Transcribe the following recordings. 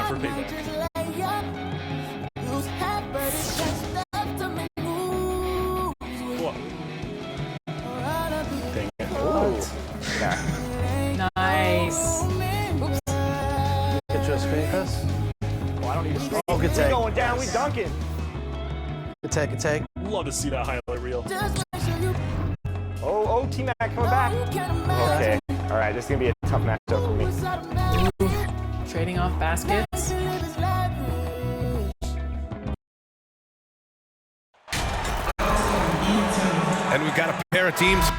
for payback. What? Dang it. Ooh. Yeah. Nice. Oops. Get you a screen, Chris? Oh, I don't need a screen. Oh, good We take. going down. We dunking. Good take, good take. Love to see that highlight reel. Oh, T-Mac coming back. Okay. All right, this is going to be a tough matchup for me. Ooh. Trading off baskets. And we've got a pair of teams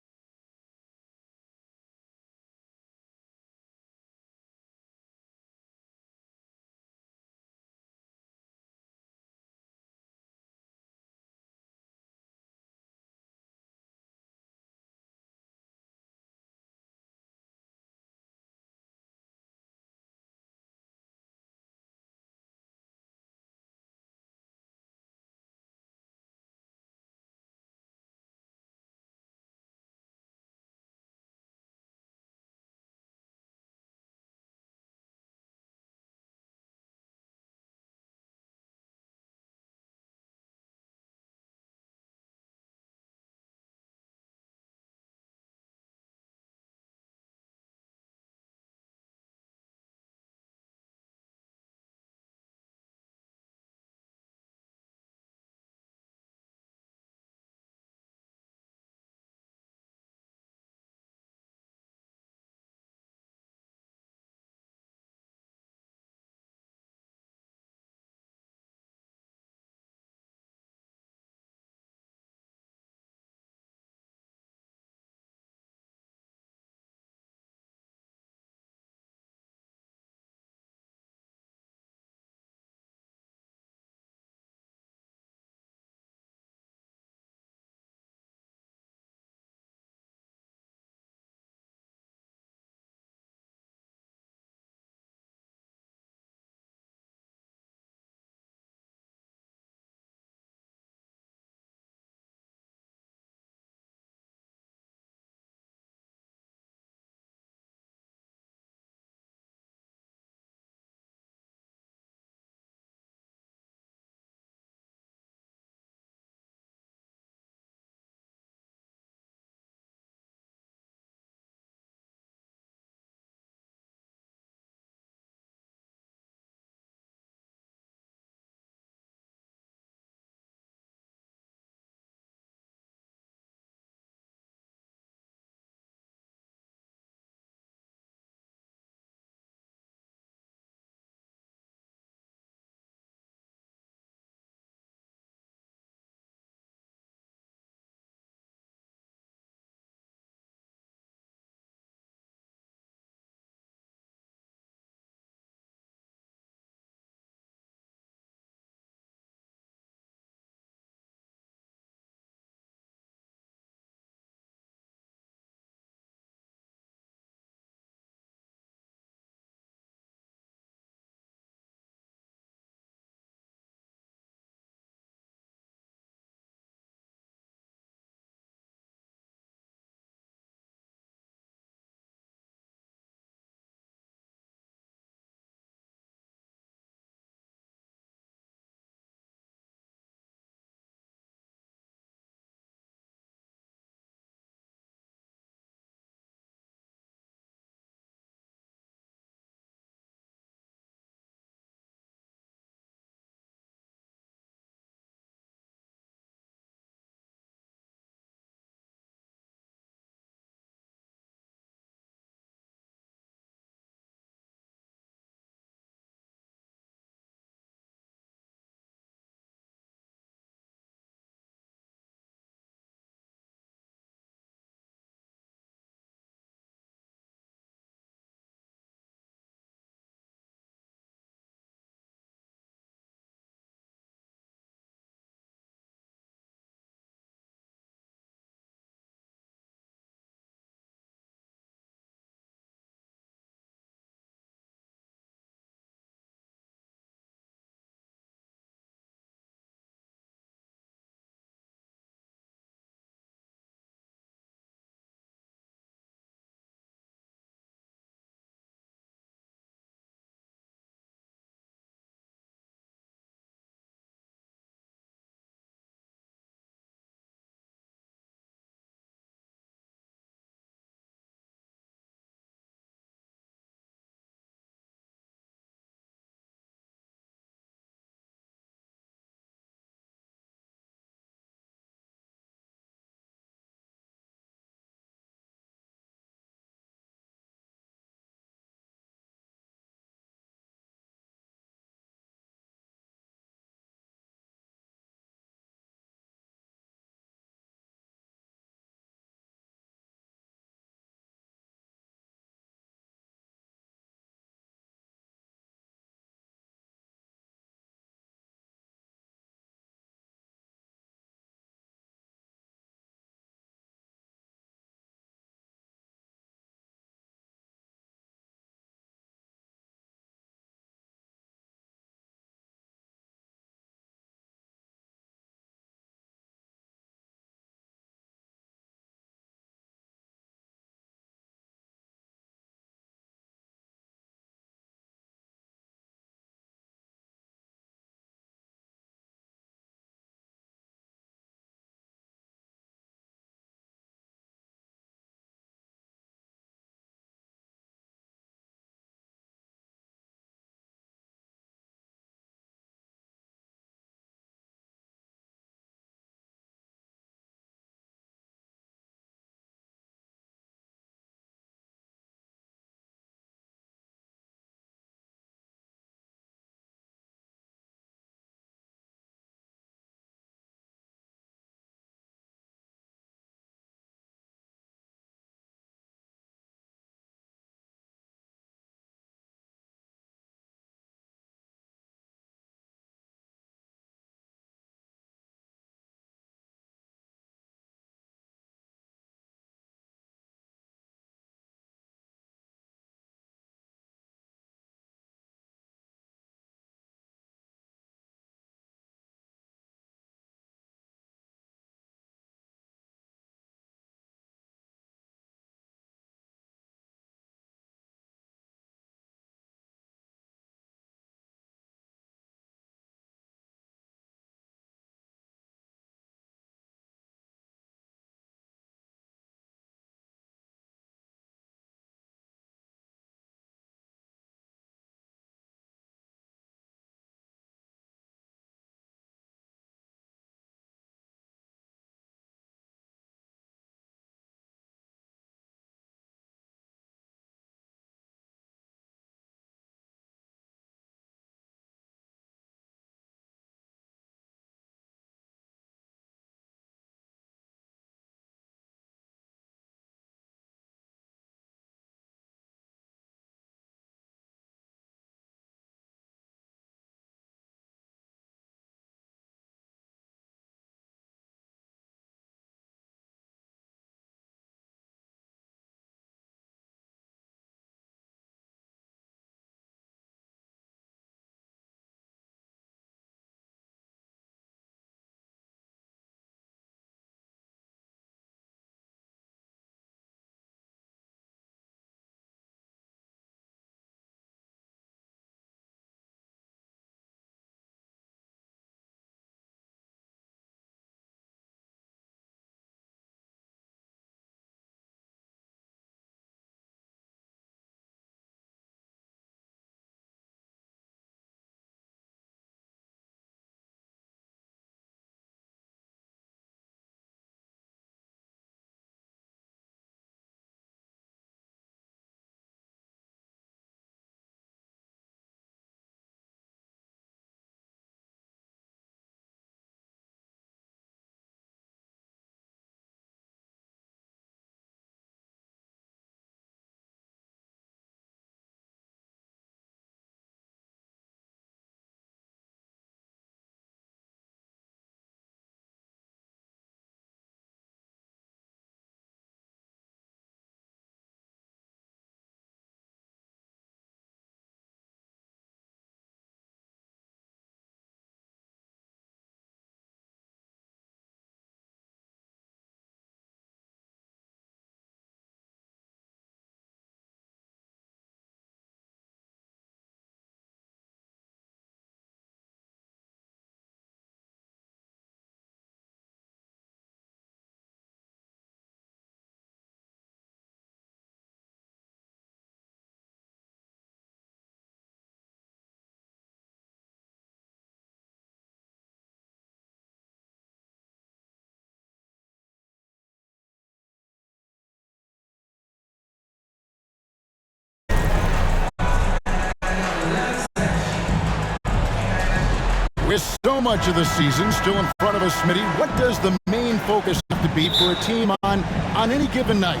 With so much of the season still in front of us, Smitty, what does the main focus have to be for a team on any given night?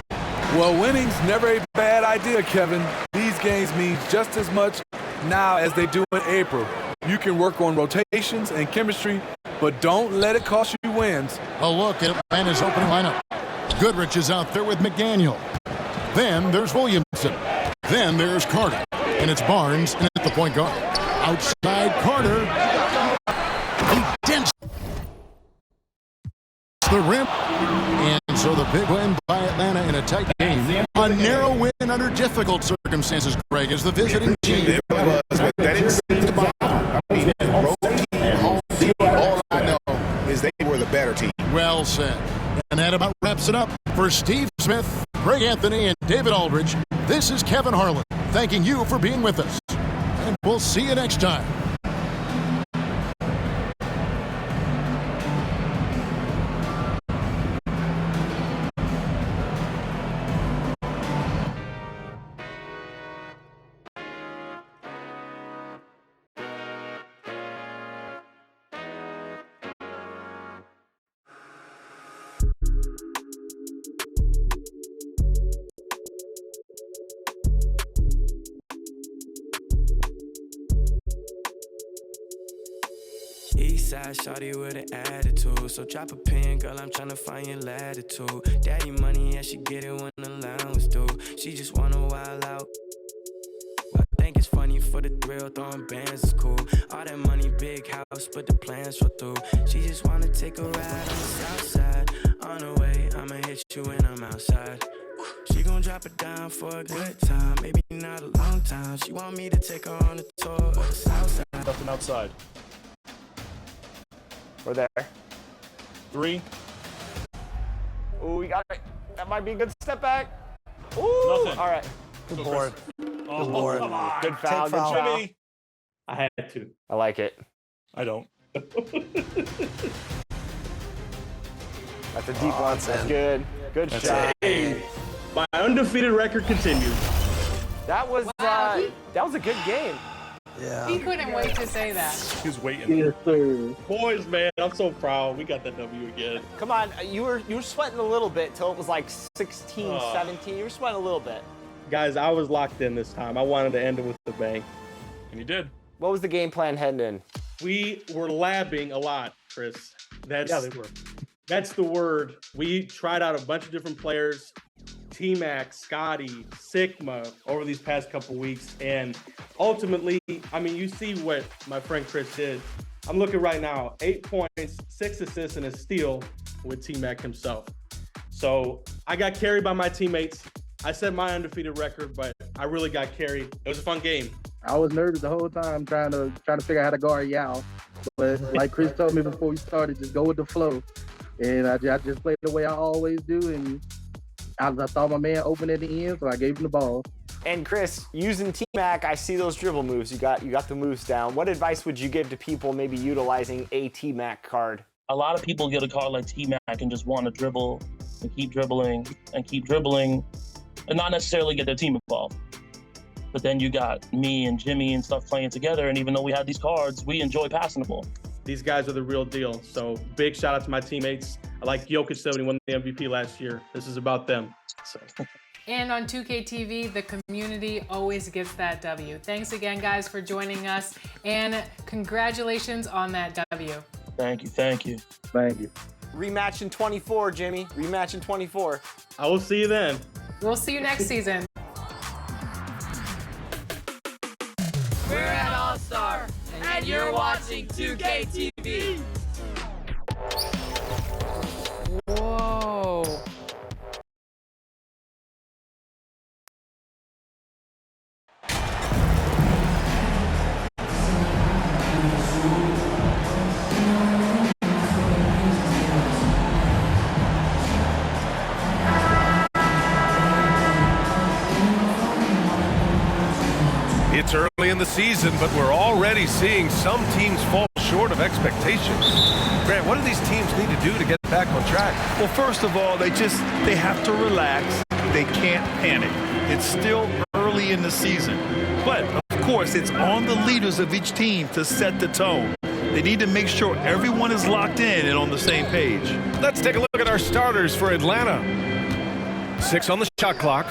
Well, winning's never a bad idea, Kevin. These games mean just as much now as they do in April. You can work on rotations and chemistry, but don't let it cost you wins. A look at Atlanta's opening lineup. Goodrich is out there with McDaniel. Then there's Williamson. Then there's Carter. And it's Barnes in at the point guard. Outside Carter. He dents the rim. And so the big win by Atlanta in a tight game. A narrow win under difficult circumstances, Greg, as the visiting team. It was, but that didn't seem to bother. I mean, road team, home team, all I know is they were the better team. Well said. And that about wraps it up. For Steve Smith, Greg Anthony, and David Aldridge, this is Kevin Harlan, thanking you for being with us. And we'll see you next time. Eastside shawty with an attitude, so drop a pin, girl, I'm tryna find your latitude. Daddy money, yeah, she get it when the allowance due. She just wanna wild out. I think it's funny for the thrill, throwing bands is cool. All that money, big house, but the plans fall through. She just wanna take a ride on the south side. On the way, I'ma hit you when I'm outside. She gon' drop it down for a good time, maybe not a long time. She want me to take her on a tour of the south side. Nothing outside. We're there. 3. Ooh, we got it. That might be a good step back. Ooh, Nothing. all right. Good board. Oh, board. come on. Good foul, Take good foul. foul. Jimmy. I had to. I like it. I don't. That's a deep one. that's That's in. good. Good shot. Hey, my undefeated record continues. That was that was a good game. Yeah. He couldn't wait to say that. He was waiting. Yes, sir. Boys, man, I'm so proud. We got that W again. Come on, you were sweating a little bit till it was like 16, Oh. 17. You were sweating a little bit. Guys, I was locked in this time. I wanted to end it with a bang. And you did. What was the game plan heading in? We were labbing a lot, Chris. Yeah, they were. That's the word. We tried out a bunch of different players, T-Mac, Scotty, Sigma, over these past couple weeks. And ultimately, I mean, you see what my friend Chris did. I'm looking right now, 8 points, 6 assists, and a steal with T-Mac himself. So I got carried by my teammates. I set my undefeated record, but I really got carried. It was a fun game. I was nervous the whole time trying to figure out how to guard Yao. But like Chris told me before we started, just go with the flow. And I just played the way I always do. And I thought my man opened at the end, so I gave him the ball. And Chris, using T-Mac, I see those dribble moves. You got the moves down. What advice would you give to people maybe utilizing a T-Mac card? A lot of people get a card like T-Mac and just want to dribble and keep dribbling and keep dribbling and not necessarily get their team involved. But then you got me and Jimmy and stuff playing together, and even though we had these cards, we enjoy passing the ball. These guys are the real deal. So big shout out to my teammates. I like Jokic 7, won the MVP last year. This is about them. So. And on 2K TV, the community always gets that W. Thanks again, guys, for joining us. And congratulations on that W. Thank you. Thank you. Thank you. Rematch in 24, Jimmy. Rematch in 24. I will see you then. We'll see you next season. We're at All-Star, and you're watching 2K TV. Whoa. It's early in the season, but we're already seeing some teams fall short of expectations. Grant, what do these teams need to do to get back on track? Well, first of all, they have to relax. They can't panic. It's still early in the season. But, of course, it's on the leaders of each team to set the tone. They They need to make sure everyone is locked in and on the same page. Let's take a look at our starters for Atlanta. 6 on the shot clock.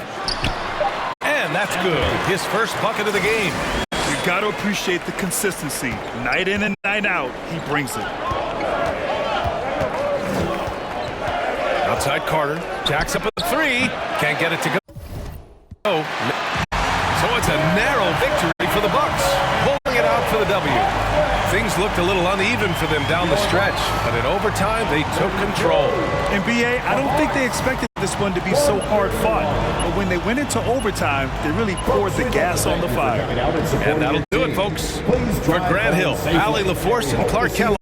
And that's good. His first bucket of the game. You got to appreciate the consistency. Night in and night out, he brings it. Outside Carter. Jacks up a 3. Can't get it to go. So it's a narrow victory for the Bucks. Pulling it out for the W. Things looked a little uneven for them down the stretch, but in overtime, they took control. And BA, I don't think they expected this one to be so hard fought. But when they went into overtime, they really poured the gas on the fire. And that'll do it, folks. For Grant Hill, Allie LaForce, and Clark Keller.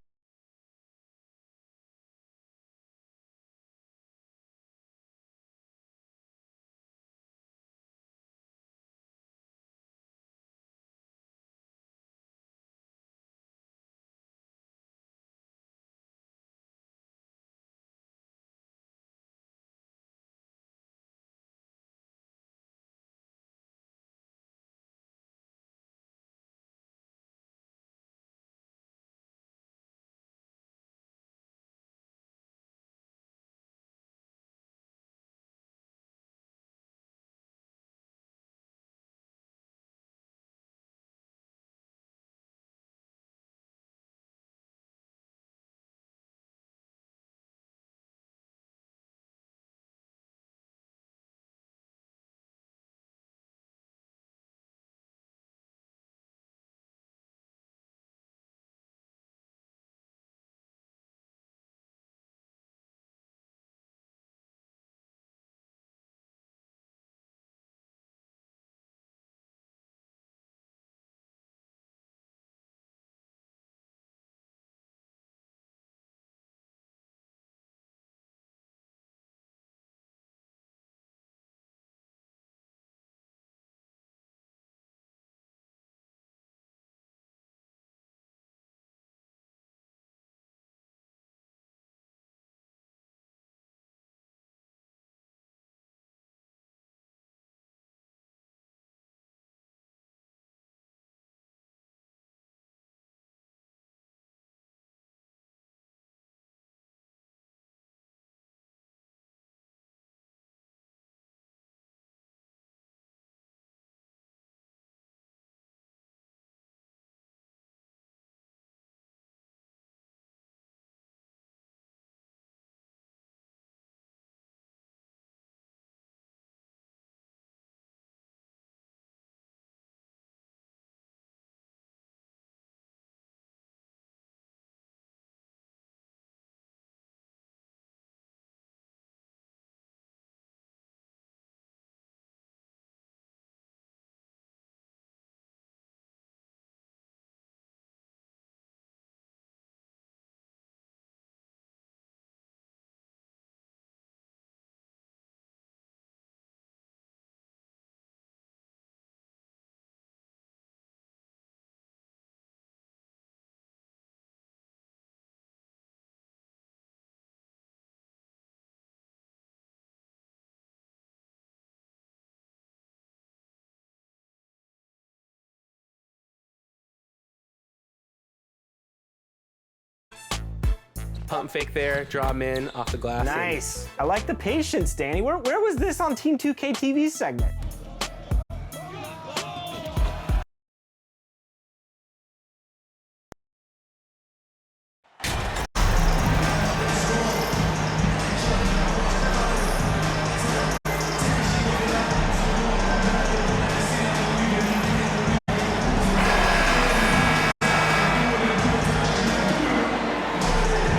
Pump fake there, draw him in off the glass. Nice. I like the patience, Danny. Where was this on Team 2K TV's segment?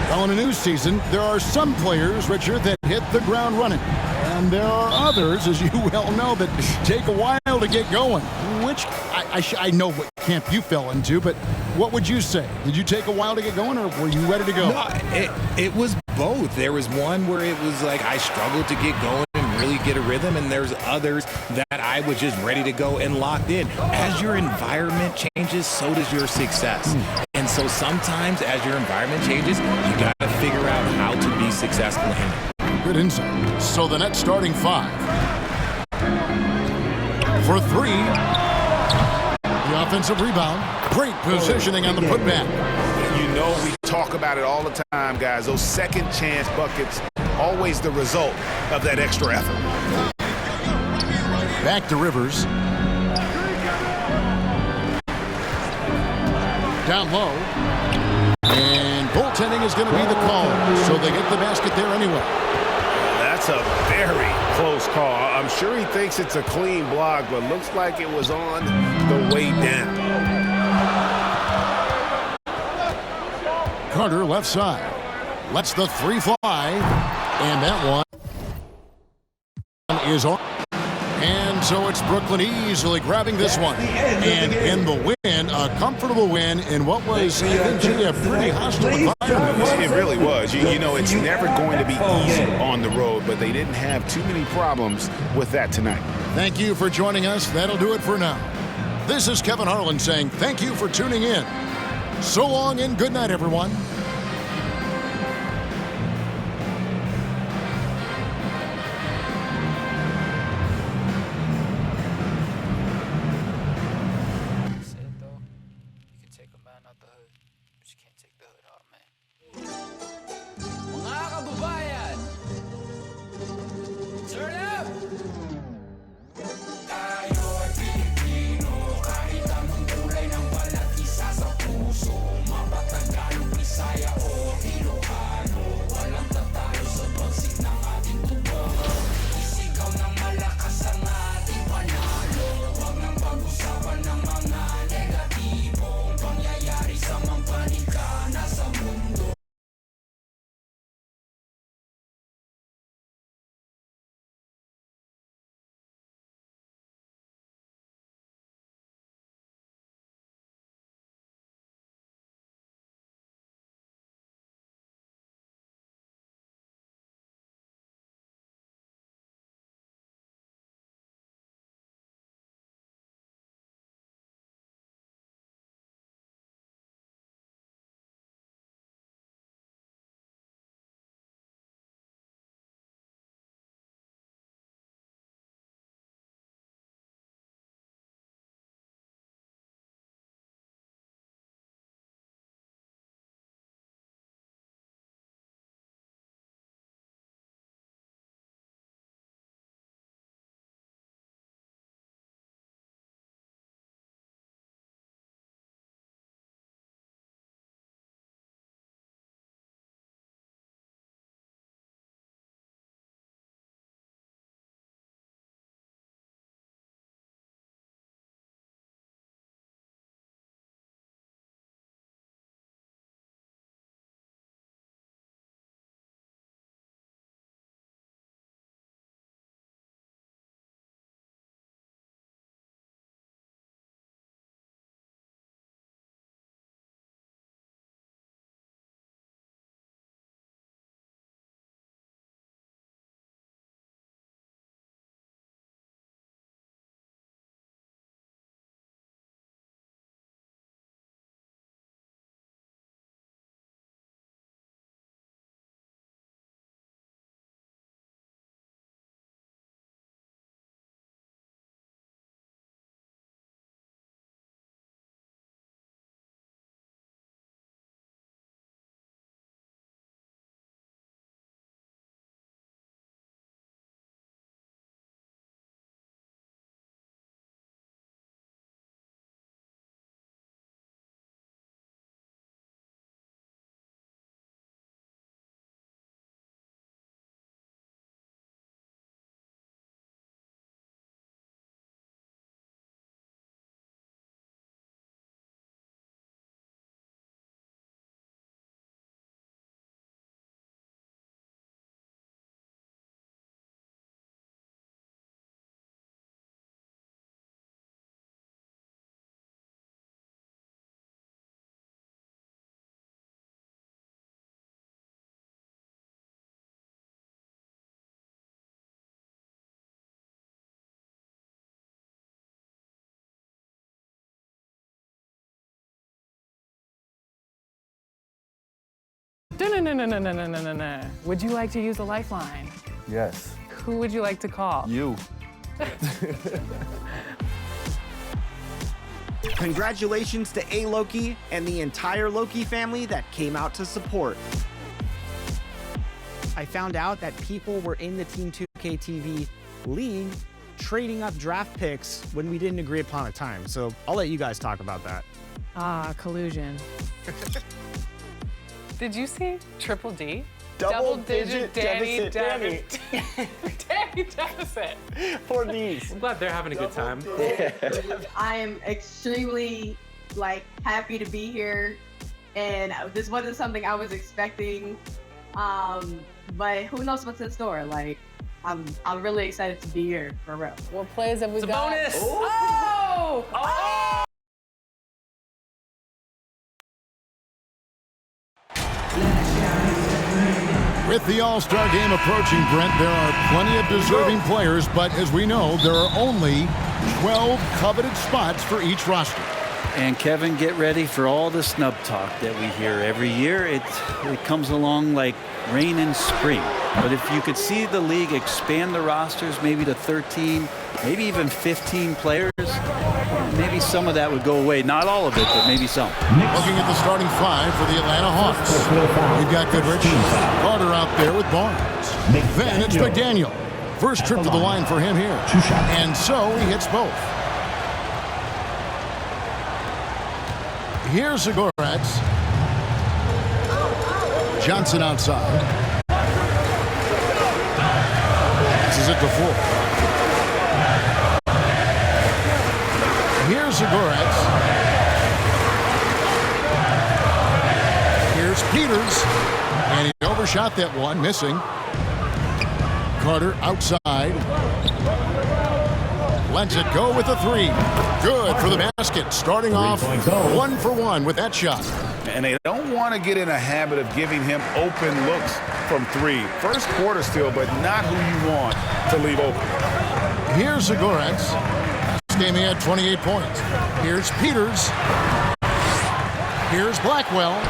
Well, in a new season, there are some players, Richard, that hit the ground running. And there are others, as you well know, that take a while to get going. Which, I know what camp you fell into, but what would you say? Did you take a while to get going, or were you ready to go? No, it was both. There was one where it was like I struggled to get going and really get a rhythm, and there's others that I was just ready to go and locked in. As your environment changes, so does your success. And so sometimes as your environment changes, you got to figure out how to be successful in it. Good insight. So the net starting 5. For 3. The offensive rebound. Great positioning on the putback. You know we talk about it all the time, guys. Those second chance buckets, always the result of that extra effort. Back to Rivers. Down low. And goaltending is going to be the call. So they get the basket there anyway. That's a very close call. I'm sure he thinks it's a clean block, but looks like it was on the way down. Carter left side. Lets the three fly. And that one is on. And so it's Brooklyn easily grabbing this one. And in the win, a comfortable win in what was eventually a pretty hostile environment. It really was. You know, it's never going to be easy on the road, but they didn't have too many problems with that tonight. Thank you for joining us. That'll do it for now. This is Kevin Harlan saying thank you for tuning in. So long and good night, everyone. No. Would you like to use a lifeline? Yes. Who would you like to call? You. Congratulations to A. Loki and the entire Loki family that came out to support. I found out that people were in the Team 2K TV league trading up draft picks when we didn't agree upon a time. So I'll let you guys talk about that. Collusion. Did you see Triple D? Double-digit Danny deficit. Danny deficit. For these. I'm glad they're having a good time. I am extremely happy to be here, and this wasn't something I was expecting. But who knows what's in store? I'm really excited to be here for real. What plays have we got? Bonus. Oh! With the All-Star game approaching, Brent, there are plenty of deserving players, but as we know, there are only 12 coveted spots for each roster. And Kevin, get ready for all the snub talk that we hear every year. It comes along like rain in spring. But if you could see the league expand the rosters maybe to 13, maybe even 15 players, maybe some of that would go away. Not all of it, but maybe some. Looking at the starting five for the Atlanta Hawks. We've got Goodrich, Carter out there with Barnes. Then it's McDaniel. First trip to the line for him here. And so he hits both. Here's Zagoratz. Johnson outside. Passes it to Ford. Here's Zagoratz. Here's Peters. And he overshot that one, missing. Carter outside. Lets it go with a three. Good for the basket. Starting off 1 for 1 with that shot. And they don't want to get in a habit of giving him open looks from three. First quarter still, but not who you want to leave open. Here's Zagoratz. Last game he had 28 points. Here's Peters. Here's Blackwell.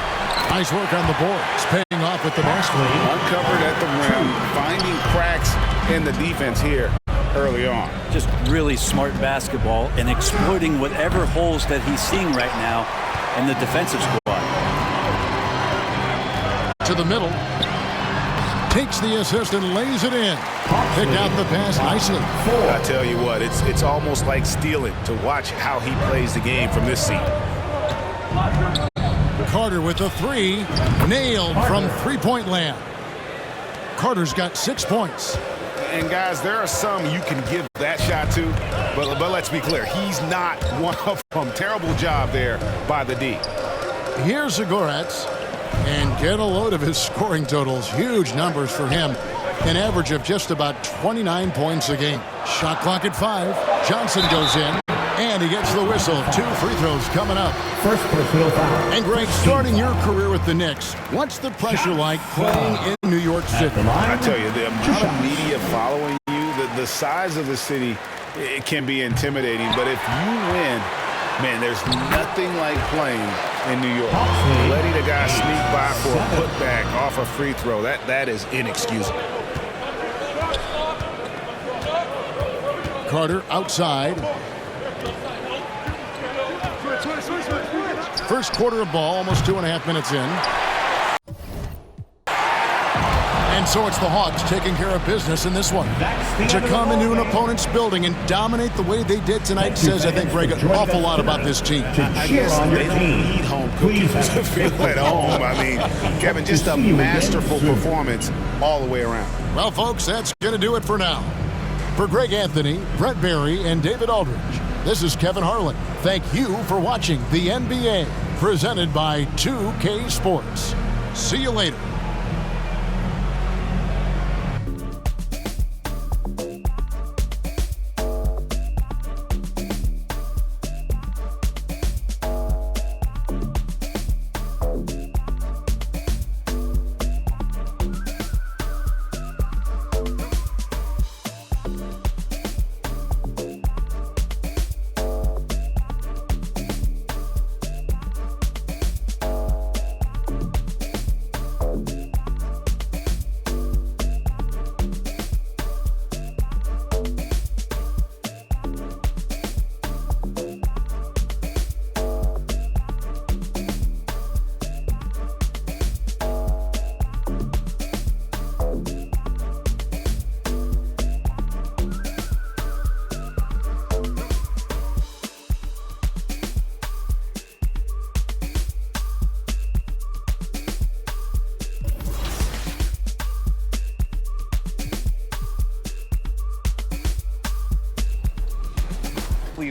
Nice work on the boards. Paying off with the basket. Uncovered at the rim, finding cracks in the defense here early on. Just really smart basketball and exploiting whatever holes that he's seeing right now in the defensive squad. To the middle. Takes the assist and lays it in. Picked out the pass nicely. I tell you what, it's almost like stealing to watch how he plays the game from this seat. Carter with the three. Nailed from three-point land. Carter's got 6 points. And guys, there are some you can give that shot to, but let's be clear, he's not one of them. Terrible job there by the D. Here's Zagoratz. And get a load of his scoring totals. Huge numbers for him. An average of just about 29 points a game. Shot clock at 5. Johnson goes in. And he gets the whistle. 2 free throws coming up. First personal foul. And Greg, starting your career with the Knicks, what's the pressure like playing in New York City? I tell you, the amount of media following you, the size of the city, it can be intimidating. But if you win, man, there's nothing like playing in New York. Letting a guy sneak by for a putback off a free throw, that is inexcusable. Carter outside. First quarter of ball, almost 2.5 minutes in. And so it's the Hawks taking care of business in this one. To come into an opponent's building and dominate the way they did tonight says, I think, Greg, an awful lot about this team. I guess they don't need home cookies to feel at home. I mean, Kevin, just a masterful performance all the way around. Well, folks, that's going to do it for now. For Greg Anthony, Brett Berry, and David Aldridge, this is Kevin Harlan. Thank you for watching the NBA, presented by 2K Sports. See you later.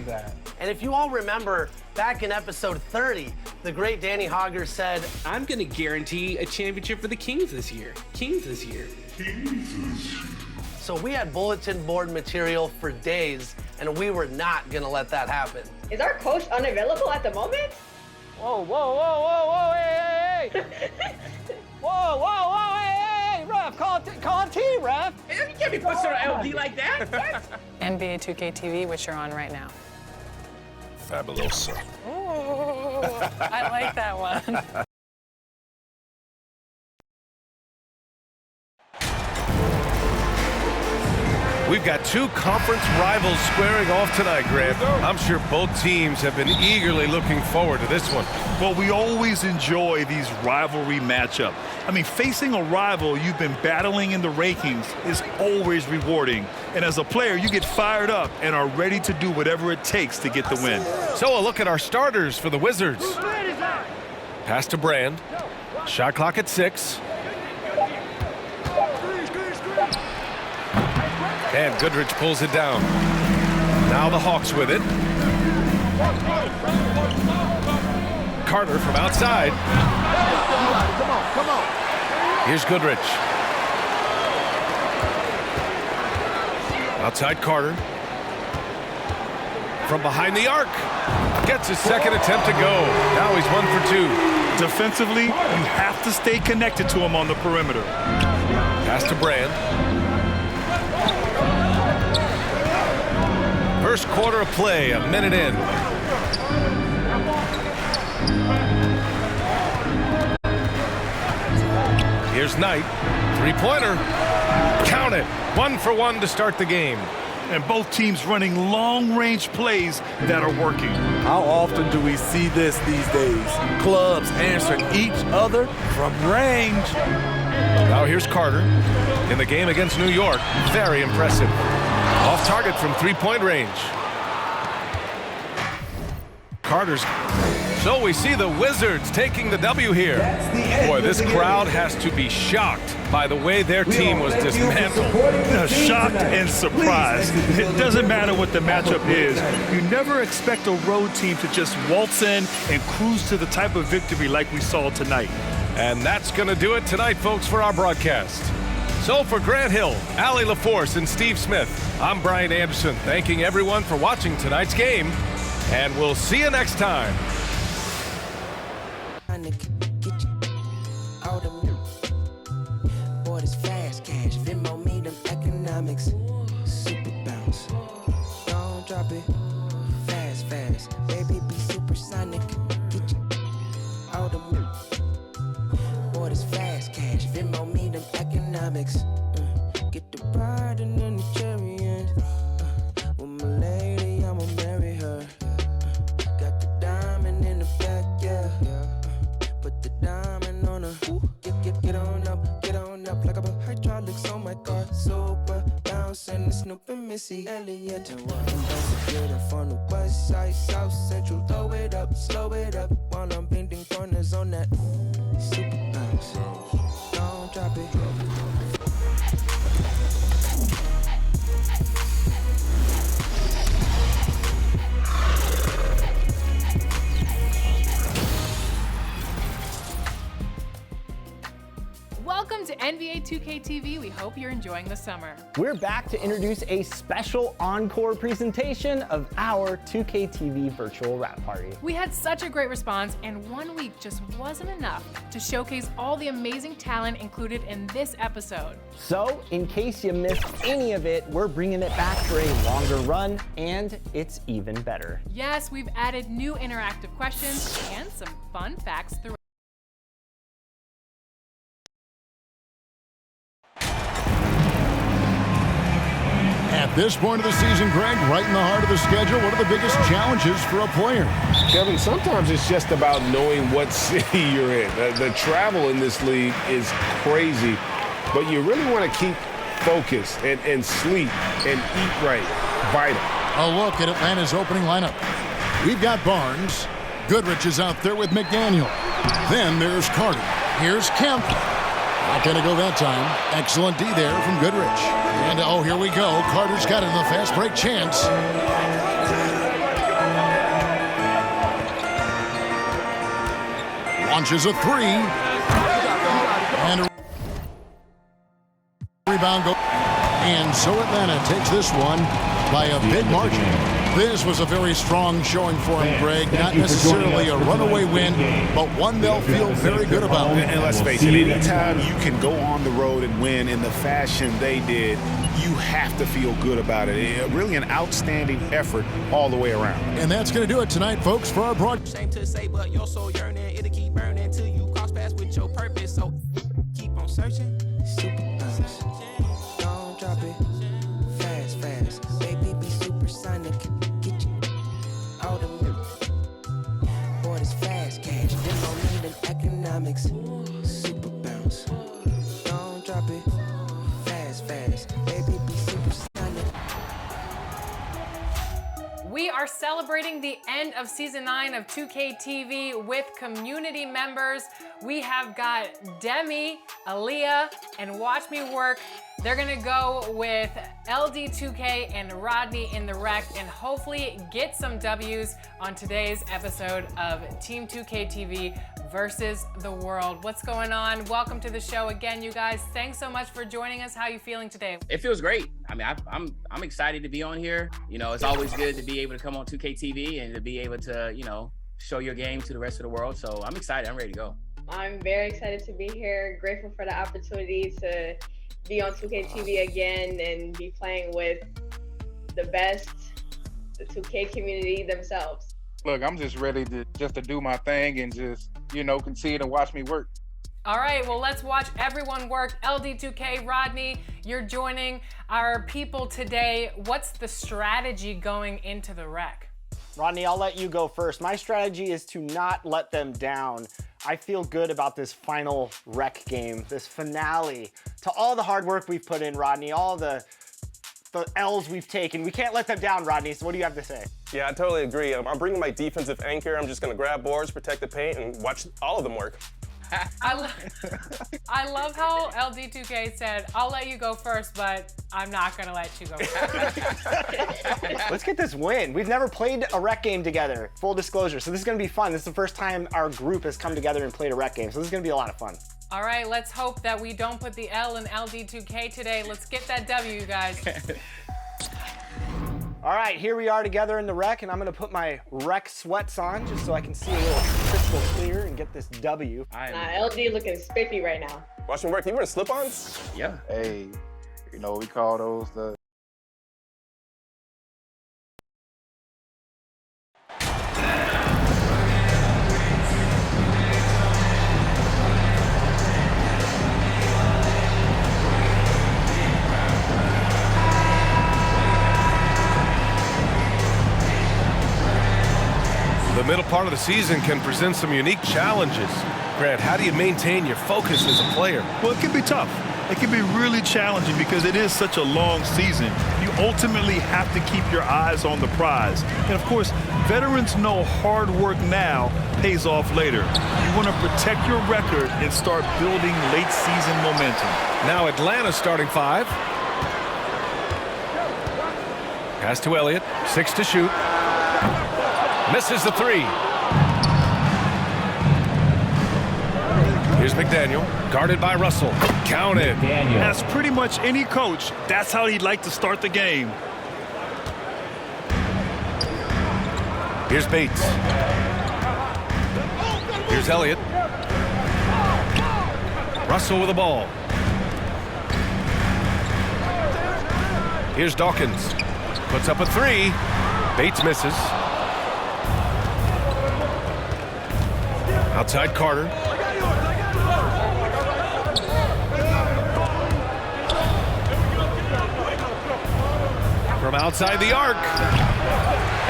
believe that. And if you all remember, back in episode 30, the great Danny Hogger said, I'm going to guarantee a championship for the Kings this year. So we had bulletin board material for days, and we were not going to let that happen. Is our coach unavailable at the moment? Whoa, whoa, whoa, whoa, whoa, hey, hey, hey. Whoa, whoa, whoa, hey, hey, ref, call T, ref. You can't be pushing on LD like that. NBA 2K TV, which you're on right now. Fabuloso. Ooh, I like that one. We've got two conference rivals squaring off tonight, Grant. I'm sure both teams have been eagerly looking forward to this one. Well, we always enjoy these rivalry matchups. I mean, facing a rival you've been battling in the rankings is always rewarding. And as a player, you get fired up and are ready to do whatever it takes to get the win. So a look at our starters for the Wizards. Pass to Brand. Shot clock at 6. And Goodrich pulls it down. Now the Hawks with it. Carter from outside. Come on. Here's Goodrich. Outside Carter. From behind the arc. Gets his second attempt to go. Now he's 1 for 2. Defensively, you have to stay connected to him on the perimeter. Pass to Brand. First quarter of play, a minute in. Here's Knight. Three-pointer. Count it. 1 for 1 to start the game. And both teams running long-range plays that are working. How often do we see this these days? Clubs answering each other from range. Now here's Carter. In the game against New York, very impressive. Off target from three-point range. Carter's. So we see the Wizards taking the W here. Boy, this crowd has to be shocked by the way their team was dismantled. Shocked and surprised. It doesn't matter what the matchup is. You never expect a road team to just waltz in and cruise to the type of victory like we saw tonight. And that's going to do it tonight, folks, for our broadcast. So for Grant Hill, Allie LaForce, and Steve Smith, I'm Brian Anderson, thanking everyone for watching tonight's game, and we'll see you next time. Boy, this fast cash, Venmo me them economics. Super bounce, don't drop it. Fast, fast, baby be supersonic. Get you out of me. Boy, this fast cash, Venmo me them economics. Get the bride and then the chariot. With my lady, I'ma marry her. Got the diamond in the back, yeah. Put the diamond on her. Get on up like a hydraulics on my car. Super bouncing, Snoop and Missy Elliott. And get up on the west side, south central. Throw it up, slow it up while I'm bending corners on that super bounce. Don't drop it. Welcome to NBA 2K TV. We hope you're enjoying the summer. We're back to introduce a special encore presentation of our 2K TV virtual wrap party. We had such a great response, and 1 week just wasn't enough to showcase all the amazing talent included in this episode. So, in case you missed any of it, we're bringing it back for a longer run, and it's even better. Yes, we've added new interactive questions and some fun facts throughout. At this point of the season, Greg, right in the heart of the schedule, what are the biggest challenges for a player? Kevin, sometimes it's just about knowing what city you're in. The travel in this league is crazy, but you really want to keep focused and sleep and eat right. Vital. A look at Atlanta's opening lineup. We've got Barnes. Goodrich is out there with McDaniel. Then there's Carter. Here's Kemp. Not going to go that time. Excellent D there from Goodrich. And, oh, here we go. Carter's got it in the fast break chance. launches a three. And a rebound goes. And so Atlanta takes this one by a big margin. This was a very strong showing for him, Greg. Not necessarily a runaway win, but one they'll feel very good about. And let's face it, anytime you can go on the road and win in the fashion they did, you have to feel good about it. Really an outstanding effort all the way around. And that's going to do it tonight, folks, for our broadcast. Shame to say, but your soul yearning, it'll keep burning till you cross paths with your purpose. So keep on searching. Super bounce. Don't drop it. Fast, fast. Baby, be supersonic. Get you out of me. Boy, this fast cash. This don't need an economics. Super bounce. Don't drop it. Fast, fast. Baby, be supersonic. We are celebrating the end of season 9 of 2K TV with community members. We have got Demi, Aaliyah, and Watch Me Work. They're gonna go with LD2K and Rodney in the rec and hopefully get some W's on today's episode of Team 2K TV versus the world. What's going on? Welcome to the show again, you guys. Thanks so much for joining us. How are you feeling today? It feels great. I mean, I'm excited to be on here. You know, it's always good to be able to come on 2K TV and to be able to, you know, show your game to the rest of the world. So I'm excited. I'm ready to go. I'm very excited to be here. Grateful for the opportunity to be on 2K TV again and be playing with the best, the 2K community themselves. Look, I'm just ready to do my thing and just, you know, continue to watch me work. All right, well, let's watch everyone work. LD2K, Rodney, you're joining our people today. What's the strategy going into the rec? Rodney, I'll let you go first. My strategy is to not let them down. I feel good about this final rec game, this finale. To all the hard work we've put in, Rodney, all the L's we've taken, we can't let them down, Rodney. So what do you have to say? Yeah, I totally agree. I'm bringing my defensive anchor. I'm just going to grab boards, protect the paint, and watch all of them work. I love how LD2K said, I'll let you go first, but I'm not going to let you go first. Let's get this win. We've never played a rec game together, full disclosure. So this is going to be fun. This is the first time our group has come together and played a rec game. So this is going to be a lot of fun. All right, let's hope that we don't put the L in LD2K today. Let's get that W, you guys. All right, here we are together in the rec, and I'm going to put my rec sweats on just so I can see a little crystal clear and get this W. LD looking spiffy right now. Watch me work. You wearing slip-ons? Yeah. Hey, you know, we call those the... The middle part of the season can present some unique challenges. Grant, how do you maintain your focus as a player? Well, it can be tough. It can be really challenging because it is such a long season. You ultimately have to keep your eyes on the prize. And of course, veterans know hard work now pays off later. You want to protect your record and start building late season momentum. Now Atlanta starting 5. Pass to Elliott, 6 to shoot. Misses the 3. Here's McDaniel, guarded by Russell. Counted. As pretty much any coach, that's how he'd like to start the game. Here's Bates. Here's Elliott. Russell with the ball. Here's Dawkins. Puts up a 3. Bates misses. Outside Carter. From outside the arc.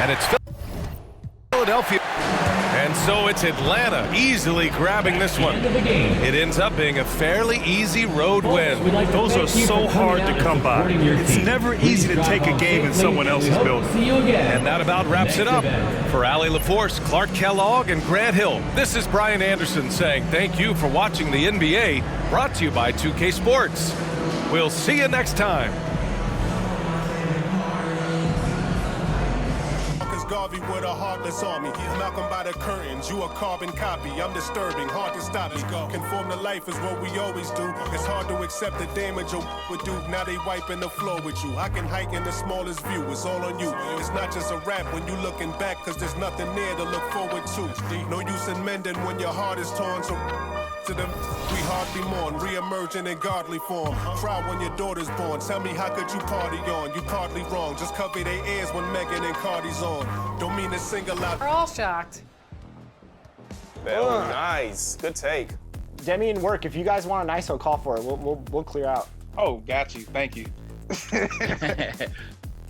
And it's Philadelphia. And so it's Atlanta easily grabbing this one. It ends up being a fairly easy road win. Those are so hard to come by. It's never easy to take a game in someone else's building. And that about wraps it up. For Allie LaForce, Clark Kellogg, and Grant Hill, this is Brian Anderson saying thank you for watching the NBA, brought to you by 2K Sports. We'll see you next time. Harvey with a heartless army. Malcolm by the curtains, you a carbon copy. I'm disturbing, hard to stop me. Conform to life is what we always do. It's hard to accept the damage a would do. Now they wiping the floor with you. I can hike in the smallest view, it's all on you. It's not just a rap when you looking back, cause there's nothing there to look forward to. No use in mending when your heart is torn, so to them, we hardly mourn, re-emerging in godly form. Cry when your daughter's born. Tell me, how could you party on? You partly wrong. Just cover their ears when Megan and Cardi's on. Don't mean to single out. We're all shocked. Oh, nice. Good take. Demi and Work, if you guys want an ISO, call for it. We'll clear out. Oh, got you. Thank you.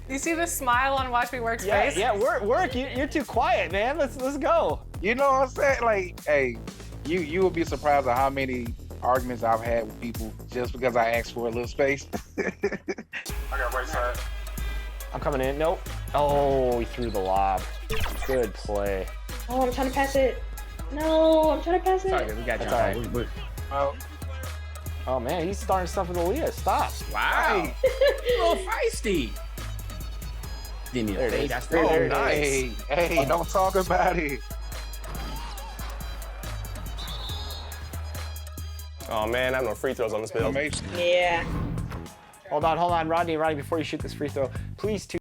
You see the smile on Watch Me Work's face? Yeah, Work, you're too quiet, man. Let's go. You know what I'm saying? Like, hey, you will be surprised at how many arguments I've had with people just because I asked for a little space. I got right side. I'm coming in. Nope. Oh, he threw the lob. Good play. Oh, I'm trying to pass it. No, I'm trying to pass it. Sorry, we got you. That's all right. Oh man, he's starting stuff with Aaliyah. Stop. Wow. A little feisty. Give me a fade. That's there. Nice. Hey, don't talk about it. Oh man, I have no free throws on this build. Yeah. Hold on, Rodney, before you shoot this free throw, please two.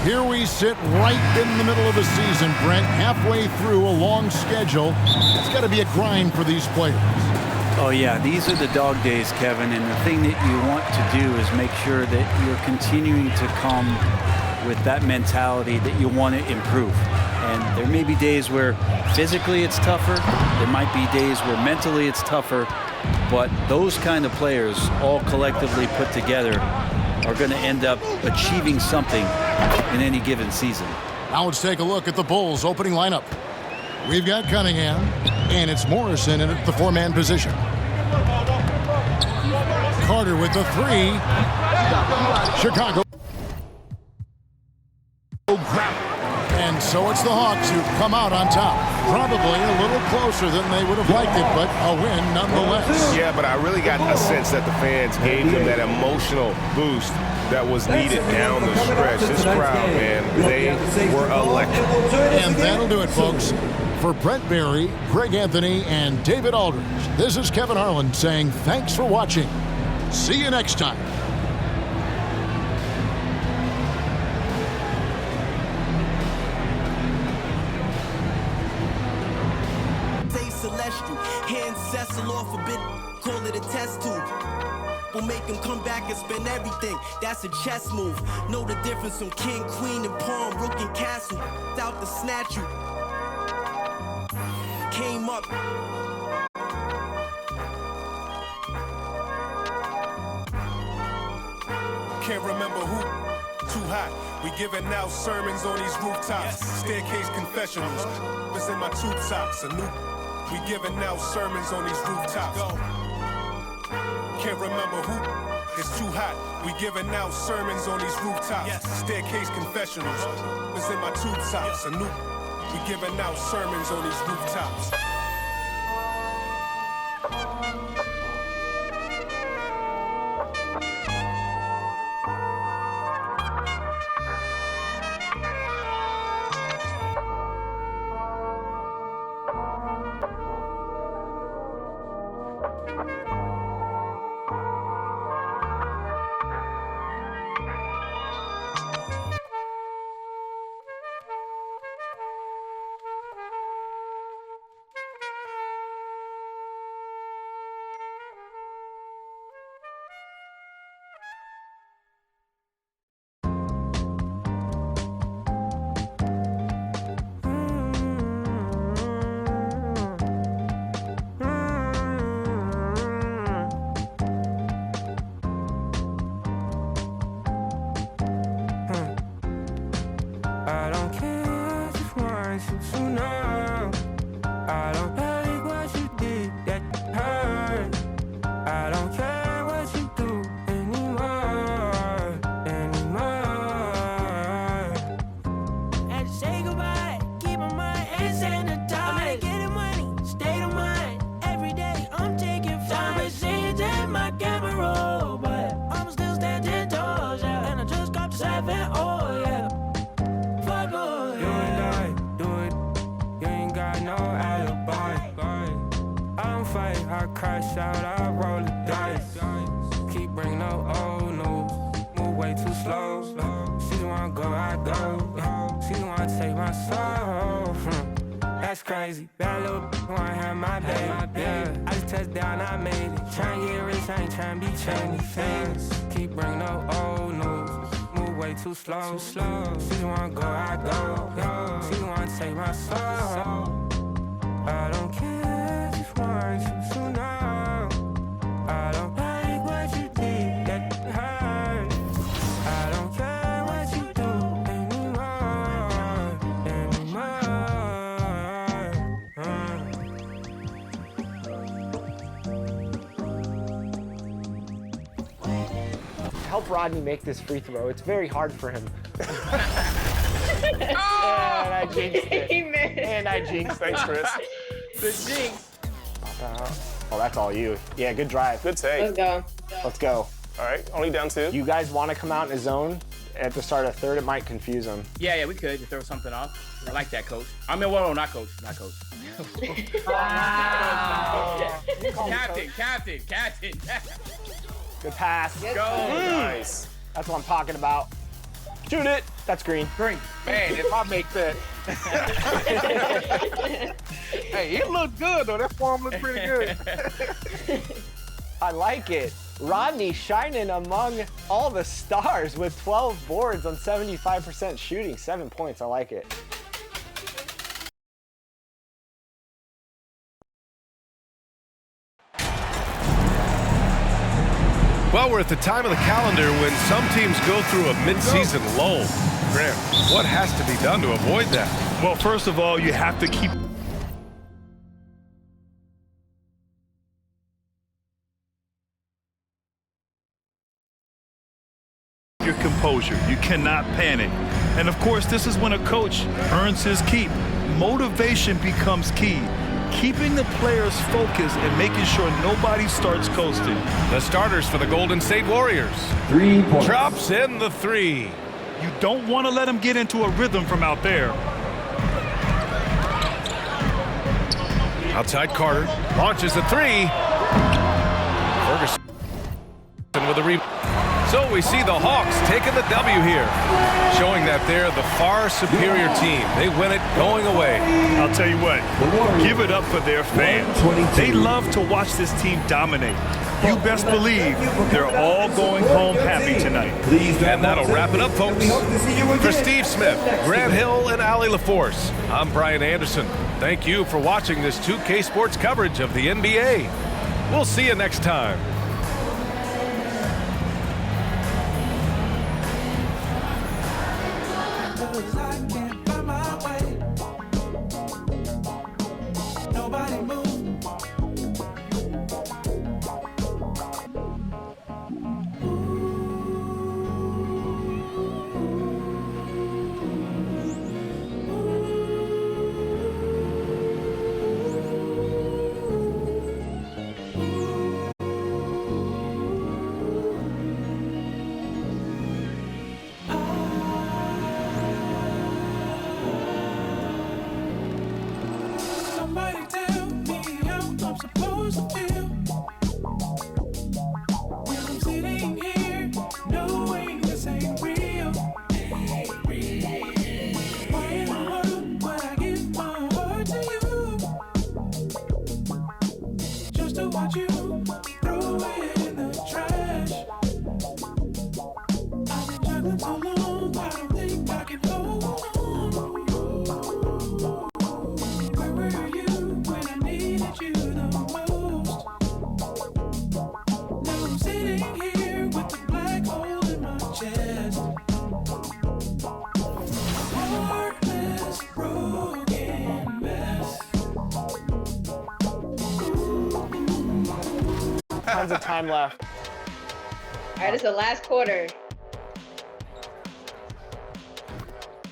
Here we sit right in the middle of the season, Brent, halfway through a long schedule. It's got to be a grind for these players. Oh yeah, these are the dog days, Kevin, and the thing that you want to do is make sure that you're continuing to come with that mentality that you want to improve. And there may be days where physically it's tougher, there might be days where mentally it's tougher, but those kind of players all collectively put together are going to end up achieving something in any given season. Now let's take a look at the Bulls' opening lineup. We've got Cunningham, and it's Morrison in at the four-man position. Carter with the three. Chicago. And so it's the Hawks who come out on top. Probably a little closer than they would have liked it, but a win nonetheless. Yeah, but I really got a sense that the fans gave them that emotional boost that was needed down the stretch. This crowd, man, they were electric. And that'll do it, folks. For Brent Berry, Greg Anthony, and David Aldridge, this is Kevin Harlan saying thanks for watching. See you next time. Celestial, hand Cecil off a bit, call it a test tube. We'll make him come back and spend everything. That's a chess move. Know the difference from king, queen, and pawn, rook, and castle. Out to snatch you. Came up. Can't remember who. Too hot. We giving out sermons on these rooftops. Staircase confessionals. Was in my tube tops. A new. We giving out sermons on these rooftops. Can't remember who. It's too hot. We giving out sermons on these rooftops. Staircase confessionals. Was in my tube tops. A new. We giving out sermons on these rooftops. my soul. That's crazy. Bad little wanna have my baby. Yeah. I just touched down, I made it. Tryna get rich, I ain't tryna be trendy. Famous. Keep bringing up old news. Move way too slow. She just wanna go, I go. She wanna take my soul. I don't care if you want to know. I don't like what you did that hurt. I don't care what you do anymore. Help Rodney make this free throw. It's very hard for him. And I jinxed it. And I jinxed it. Thanks, Chris. The jinx. Pop out. Oh, that's all you. Yeah, good drive. Good take. Let's go. Let's go. All right, only down 2. You guys want to come out in a zone at the start of third? It might confuse them. Yeah, we could to throw something off. I like that, coach. I mean, well, not coach. Wow. Captain. Good pass. Go. Nice. That's what I'm talking about. Shoot it. That's green. Man, if I make that. Hey, it looked good, though. That form looked pretty good. I like it. Rodney shining among all the stars with 12 boards on 75% shooting. 7 points. I like it. Well, we're at the time of the calendar when some teams go through a mid-season lull. Graham, what has to be done to avoid that? Well, first of all, you have to keep your composure. You cannot panic. And of course, this is when a coach earns his keep. Motivation becomes key. Keeping the players focused and making sure nobody starts coasting. The starters for the Golden State Warriors. 3 points. Drops in the 3. You don't want to let them get into a rhythm from out there. Outside Carter. Launches a 3. Ferguson with a rebound. So we see the Hawks taking the W here, showing that they're the far superior team. They win it going away. I'll tell you what, give it up for their fans. They love to watch this team dominate. You best believe they're all going home happy tonight. And that'll wrap it up, folks. For Steve Smith, Grant Hill, and Allie LaForce, I'm Brian Anderson. Thank you for watching this 2K Sports coverage of the NBA. We'll see you next time. Somebody tell me how I'm supposed to feel when I'm sitting here knowing this ain't real. Why in the world would I give my heart to you just to watch you throw it in the trash? I've been juggling so long, I don't think I can hold on. Tons of time left. All right, it's the last quarter.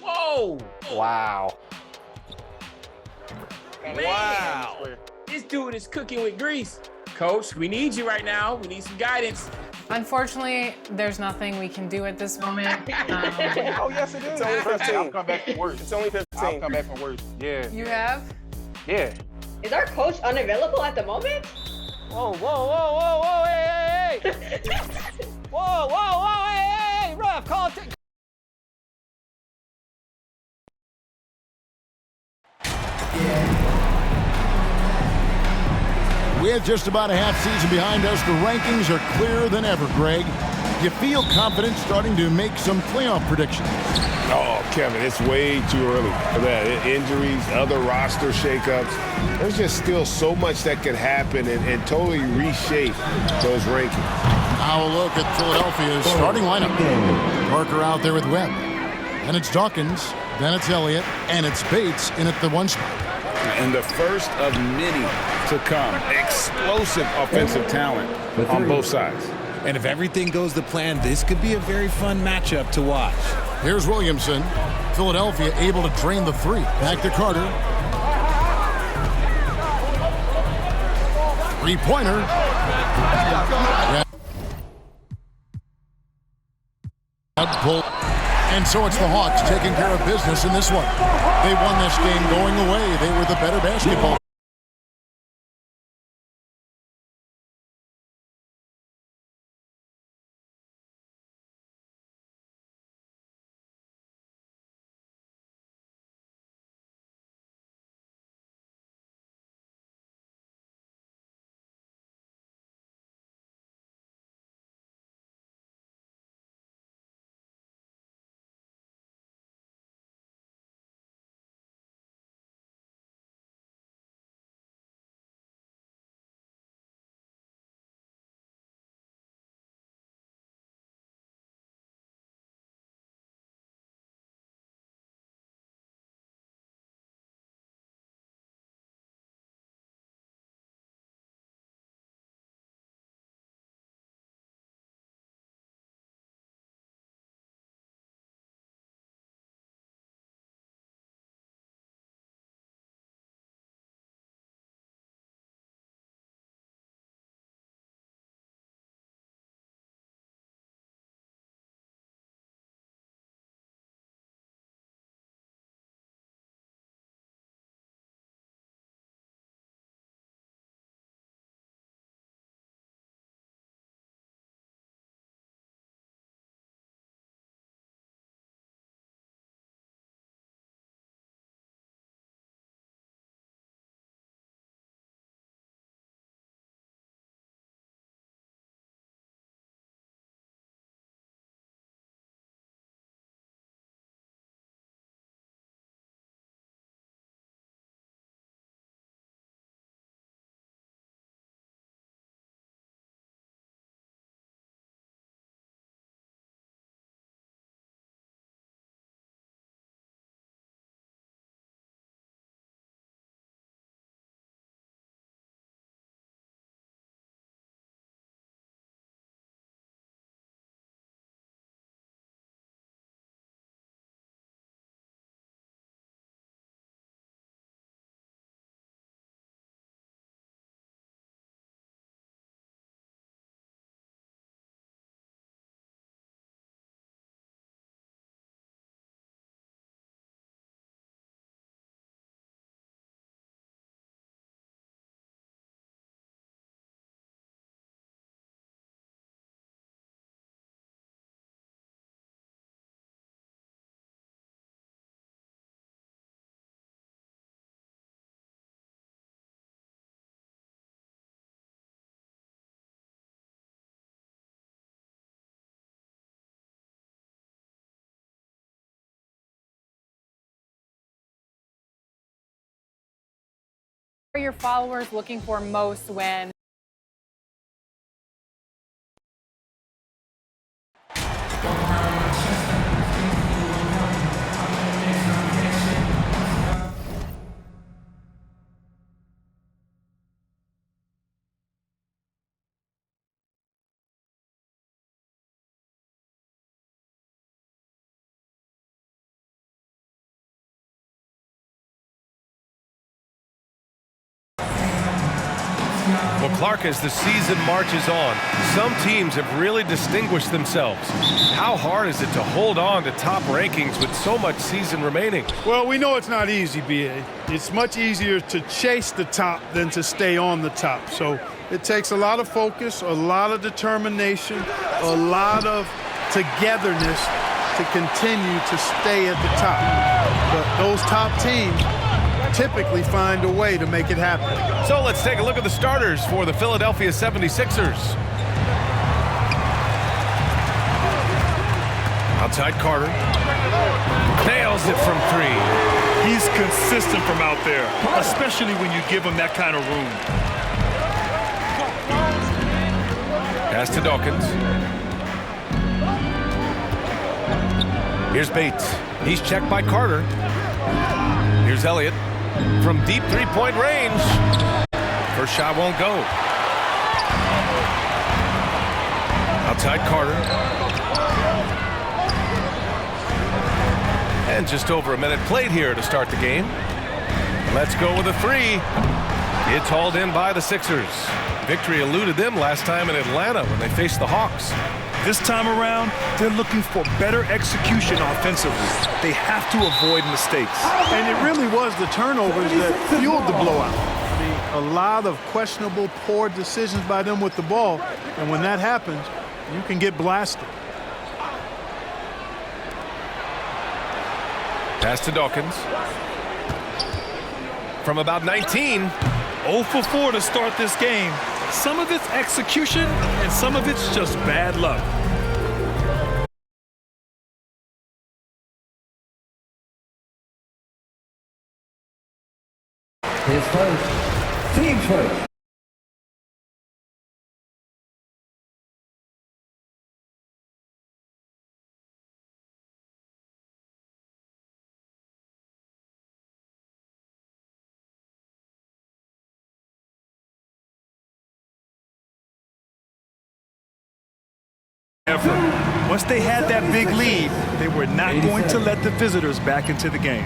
Whoa! Wow. Man. Wow. This dude is cooking with grease. Coach, we need you right now. We need some guidance. Unfortunately, there's nothing we can do at this moment. Oh, yes, it is. It's only 15. I'll come back for worse. It's only 15. I'll come back for worse. Yeah. You have? Yeah. Is our coach unavailable at the moment? Whoa, hey. Whoa, hey, ref, call it. With just about a half season behind us, the rankings are clearer than ever, Greg. You feel confident starting to make some playoff predictions? Oh, Kevin, it's way too early for that. Injuries, other roster shakeups. There's just still so much that could happen and totally reshape those rankings. Now a look at Philadelphia's starting lineup. Parker out there with Webb. Then it's Dawkins. Then it's Elliott. And it's Bates in at the 1 spot. And the first of many to come. Explosive offensive talent on both sides. And if everything goes to plan, this could be a very fun matchup to watch. Here's Williamson. Philadelphia able to drain the 3. Back to Carter. 3-pointer. Pull. And so it's the Hawks taking care of business in this one. They won this game going away. They were the better basketball. What are your followers looking for most when Well, Clark, as the season marches on, some teams have really distinguished themselves. How hard is it to hold on to top rankings with so much season remaining? Well, we know it's not easy, B.A. It's much easier to chase the top than to stay on the top. So it takes a lot of focus, a lot of determination, a lot of togetherness to continue to stay at the top. But those top teams typically find a way to make it happen. So let's take a look at the starters for the Philadelphia 76ers. Outside Carter. Nails it from three. He's consistent from out there, especially when you give him that kind of room. Pass to Dawkins. Here's Bates. He's checked by Carter. Here's Elliott from deep three-point range. First shot won't go. Outside Carter. And just over a minute played here to start the game. Let's go with a three. It's hauled in by the Sixers. Victory eluded them last time in Atlanta when they faced the Hawks. This time around, they're looking for better execution offensively. They have to avoid mistakes. And it really was the turnovers that fueled the blowout. I mean, a lot of questionable, poor decisions by them with the ball. And when that happens, you can get blasted. Pass to Dawkins. From about 19. 0 for 4 to start this game. Some of it's execution, and some of it's just bad luck. His first, team first. Once they had that big lead, they were not going to let the visitors back into the game.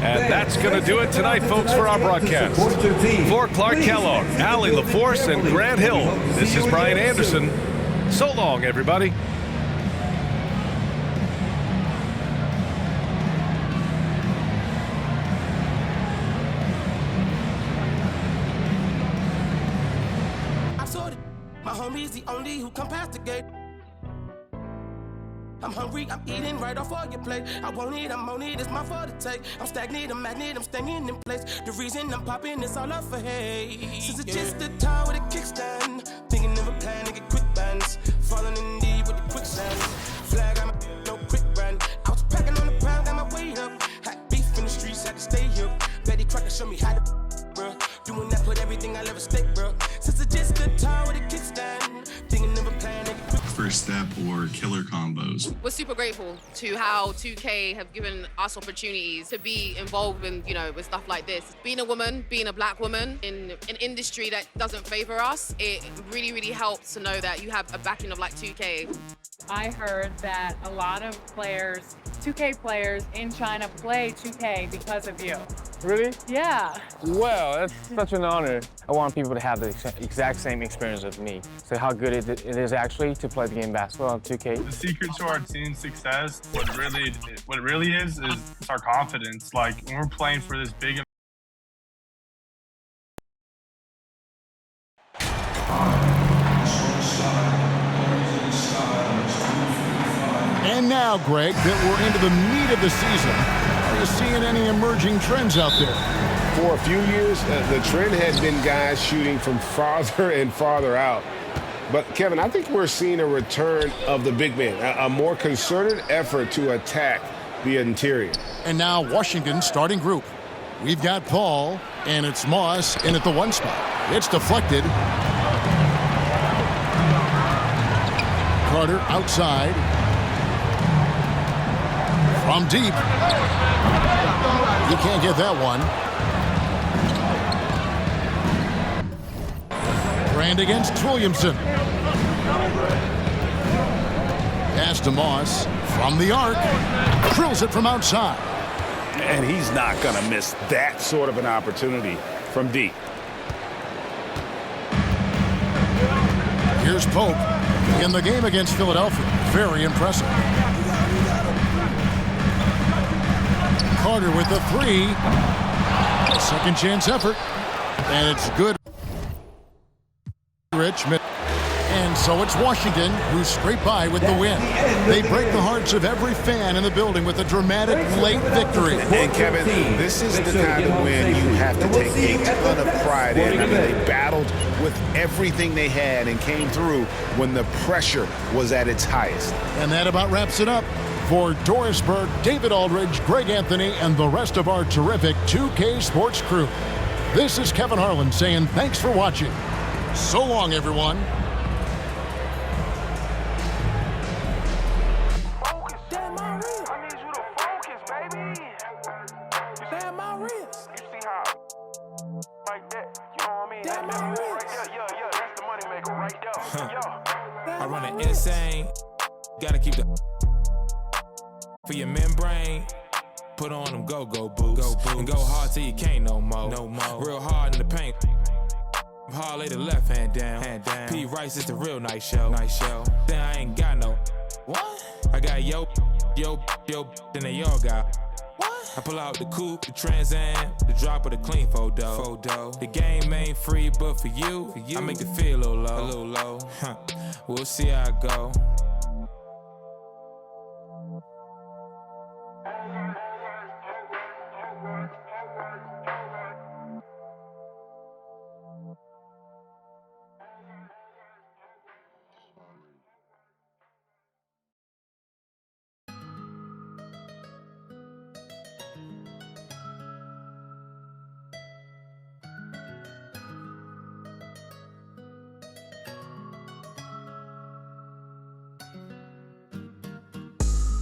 And that's going to do it tonight, folks, for our broadcast. For Clark Kellogg, Allie LaForce, and Grant Hill, this is Brian Anderson. So long, everybody. I saw it. My homie is the only who come past the gate. I'm hungry, I'm eating right off all your plate. I want it, I'm on it, it's my fault to take. I'm stagnant, I'm magnet, I'm staying in place. The reason I'm popping is all up for hate. Since it's just a tower with a kickstand. Thinking of a plan to get quick bands. Falling in deep with the quicksand. Flag, I'm no quick brand. I was packing on the ground, got my weight up. Had beef in the streets, had to stay here. Betty Crocker showed me how to, bruh. Doing that, put everything I'll ever stake, bruh. Since it's just a tower with a kickstand. Thinking of a plan to get quick. First step or killer combos. We're super grateful to how 2K have given us opportunities to be involved in, with stuff like this. Being a woman, being a black woman in an industry that doesn't favor us, it really, really helps to know that you have a backing of like 2K. I heard that a lot of players, 2K players in China play 2K because of you. Really? Yeah. Well, that's such an honor. I want people to have the exact same experience with me. So how good it is actually to play the game basketball on 2K. The secret to our team's success, what it really is our confidence. Like when we're playing for this big. And now, Greg, that we're into the meat of the season, are you seeing any emerging trends out there? For a few years, the trend had been guys shooting from farther and farther out. But, Kevin, I think we're seeing a return of the big man, a more concerted effort to attack the interior. And now Washington's starting group. We've got Paul, and it's Moss in at the one spot. It's deflected. Carter outside. From deep. You can't get that one. Brand against Williamson. Pass to Moss from the arc. Drills it from outside. And he's not going to miss that sort of an opportunity from deep. Here's Pope in the game against Philadelphia. Very impressive. Carter with the three. Second chance effort. And it's good. Richmond. And so it's Washington who scrape by with the win. They break the hearts of every fan in the building with a dramatic late victory. And Kevin, this is the kind of win you have to take a ton of pride in. I mean, they battled with everything they had and came through when the pressure was at its highest. And that about wraps it up. For Doris Burke, David Aldridge, Greg Anthony, and the rest of our terrific 2K Sports crew, this is Kevin Harlan saying thanks for watching. So long, everyone. I run it insane. Gotta keep the for your membrane. Put on them go-go boots. And go hard till you can't no more. Real hard in the paint. Hard lay the left hand down. P. Rice is the real nice show. Then I ain't got no. What? I got yo, then they all got. What? I pull out the coupe, the Trans Am, the drop of the clean photo. The game ain't free, but for you, I make it feel a little low. We'll see how it go.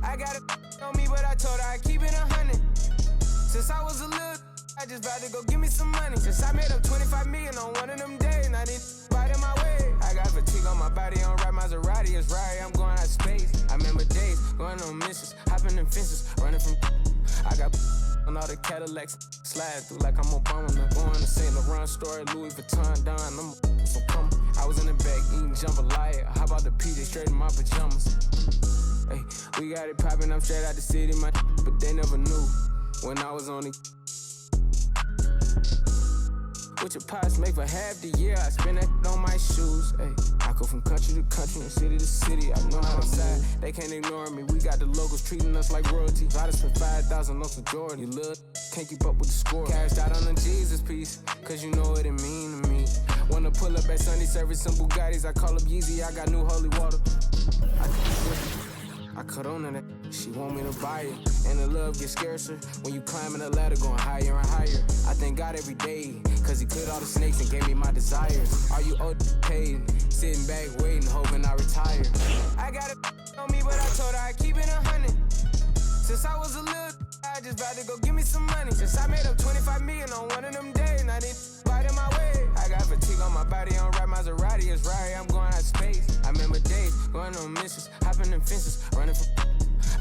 I got it on me, but I told her I keep it 100. Since I was a little, I just about to go give me some money. Since I made up 25 million on one of them days, and I didn't bite in my way. I got fatigue on my body, on right Maserati, it's right. I'm going out of space. I remember days going on missions, hopping in fences, running from. I got on all the Cadillacs, slide through like I'm Obama. Now going to St. Laurent store, Louis Vuitton, Don. I'm so coming. I was in the back eating jambalaya. How about the PJ straight in my pajamas? Hey, we got it poppin', I'm straight out the city, my but they never knew when I was on it. What your pots make for half the year, I spend that on my shoes. Hey, I go from country to country and city to city, I know how to side. They can't ignore me, we got the locals treating us like royalty. I just spent 5,000 on some Jordan, you little can't keep up with the score. Cashed out on the Jesus piece, cause you know what it mean to me. Wanna pull up at Sunday service, some Bugattis, I call up Yeezy, I got new holy water. I cut on to that, she want me to buy it. And the love gets scarcer when you climbing the ladder, going higher and higher. I thank God every day, cause he cleared all the snakes and gave me my desires. Are you paid? Sitting back waiting, hoping I retire. I got it on me, but I told her I keep it 100. Since I was a little, I just about to go give me some money. Since I made up 25 million on one of them days, and I didn't bite in my way. I got fatigue on my body, on right Maserati, it's right. I'm going out of space. I remember days going on missions, hopping in fences, running from.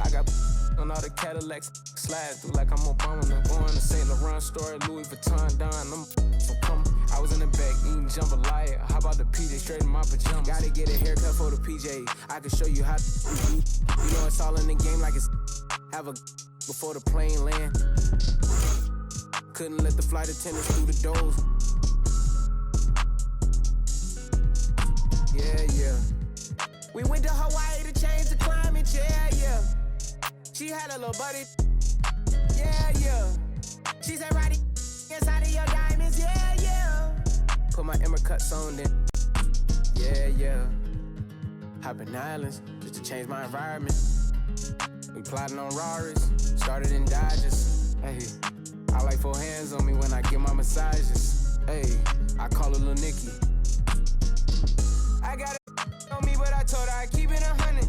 I got on all the Cadillacs, slide through like I'm Obama. Now going to St. Laurent store, Louis Vuitton, Don. I'm so coming. I was in the back eating jambalaya. How about the PJ straight in my pajamas? Gotta get a haircut for the PJ. I can show you how to. You know it's all in the game like it's. Have a before the plane land. Couldn't let the flight attendants through the doors. Yeah. We went to Hawaii to change the climate, yeah. She had a little buddy, yeah. She said, Roddy, inside of your diamonds, yeah. Put my Emma cuts on then, yeah. Hopping islands just to change my environment. We plotting on Raris, started in Dodgers. Hey, I like 4 hands on me when I get my massages. Hey, I call her Lil Nicky. I got it on me, but I told her I keep it 100.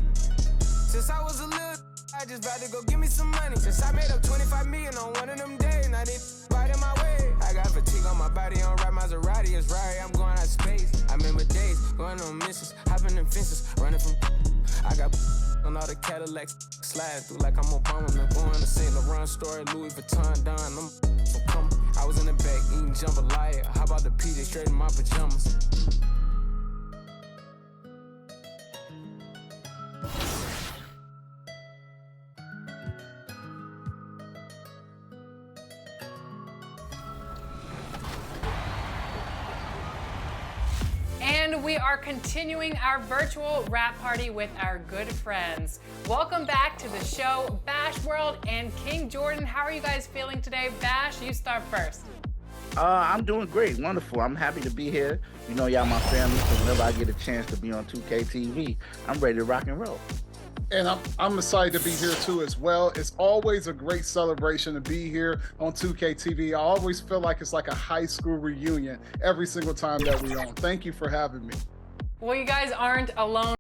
Since I was a little, I just about to go give me some money. Since I made up 25 million on one of them days, and I didn't bite in my way. I got fatigue on my body, on right Maserati, it's right. I'm going out of space. I remember days going on missions, hopping in fences, running from. I got on all the Cadillacs, slide through like I'm Obama. Now going to St. Laurent store, Louis Vuitton, Don. I'm so coming. I was in the back eating jambalaya. How about the PJ straight in my pajamas? And and we are continuing our virtual rap party with our good friends. Welcome back to the show, Bash World and King Jordan. How are you guys feeling today? Bash, you start first. I'm doing great, wonderful. I'm happy to be here. You know, y'all my family, so whenever I get a chance to be on 2K TV, I'm ready to rock and roll. And I'm excited to be here too as well. It's always a great celebration to be here on 2K TV. I always feel like it's like a high school reunion every single time that we're on. Thank you for having me. Well, you guys aren't alone.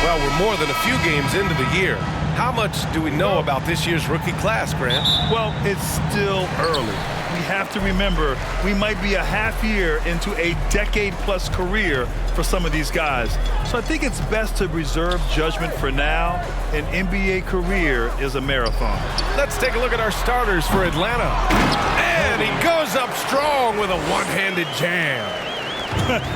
Well, we're more than a few games into the year. How much do we know about this year's rookie class, Grant? Well, it's still early. We have to remember we might be a half year into a decade-plus career for some of these guys. So I think it's best to reserve judgment for now. An NBA career is a marathon. Let's take a look at our starters for Atlanta. And he goes up strong with a one-handed jam.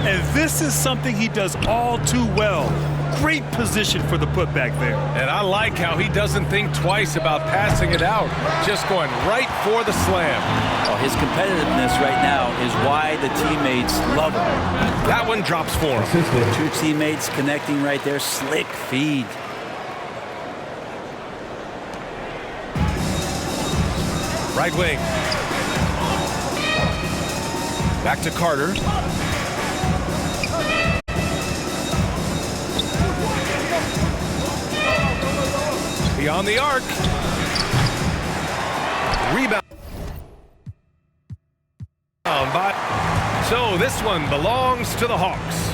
And this is something he does all too well. Great position for the putback there. And I like how he doesn't think twice about passing it out, just going right for the slam. Oh, his competitiveness right now is why the teammates love him. That one drops for him. Two teammates connecting right there, slick feed. Right wing. Back to Carter. Beyond the arc. Rebound. So this one belongs to the Hawks.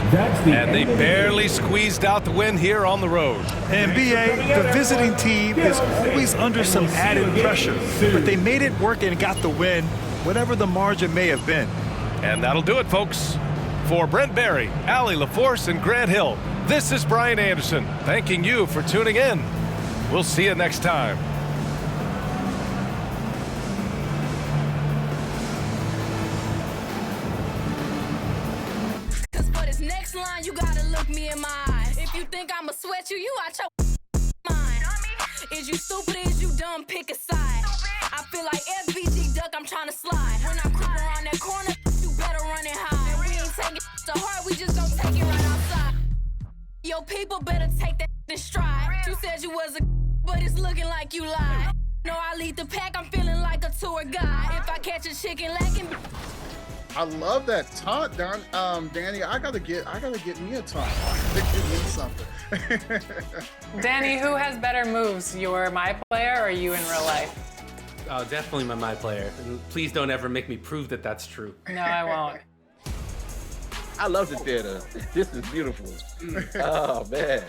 And they barely squeezed out the win here on the road. And BA, the visiting team is always under some added pressure. But they made it work and got the win, whatever the margin may have been. And that'll do it, folks. For Brent Barry, Allie LaForce, and Grant Hill, this is Brian Anderson, thanking you for tuning in. We'll see you next time. Cause for this next line, you gotta look me in my eyes. If you think I'ma sweat you, you out your mind. Is you stupid, is you dumb, pick a side. I feel like FBG duck, I'm trying to slide. When I creep around that corner, you better run and hide. And we ain't taking it to heart, we just gon' take it right outside. Yo, people better take that in stride. You said you was a but it's looking like you lied. No, I lead the pack, I'm feeling like a tour guide. If I catch a chicken lacking. I love that taunt, Danny. I gotta get me a taunt. Give me something. Danny, who has better moves, your my player or you in real life? Oh, definitely my player. And please don't ever make me prove that that's true. No, I won't. I love the theater. This is beautiful. Oh, man.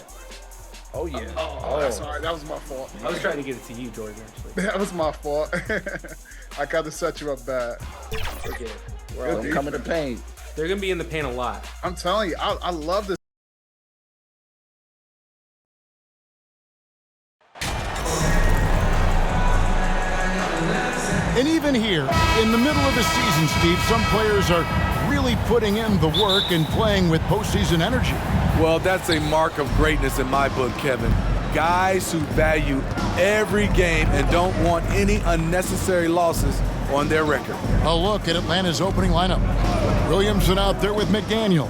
Oh, yeah. Oh, sorry. That was my fault. I was trying to get it to you, Jordan, actually. That was my fault. I got to set you up bad. Okay. Well, I'm coming to paint. They're going to be in the paint a lot. I'm telling you, I love this. And even here, in the middle of the season, Steve, some players are really putting in the work and playing with postseason energy. Well, that's a mark of greatness in my book, Kevin. Guys who value every game and don't want any unnecessary losses on their record. A look at Atlanta's opening lineup. Williamson out there with McDaniel.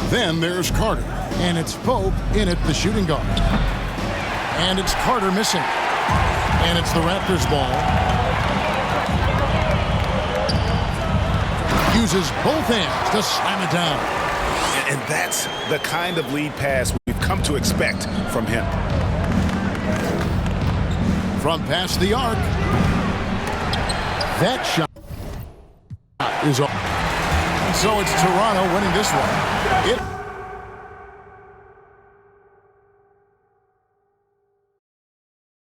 Then there's Carter, and it's Pope in at the shooting guard. And it's Carter missing. And it's the Raptors ball. Uses both hands to slam it down. And that's the kind of lead pass we've come to expect from him. From past the arc. That shot is off. And so it's Toronto winning this one.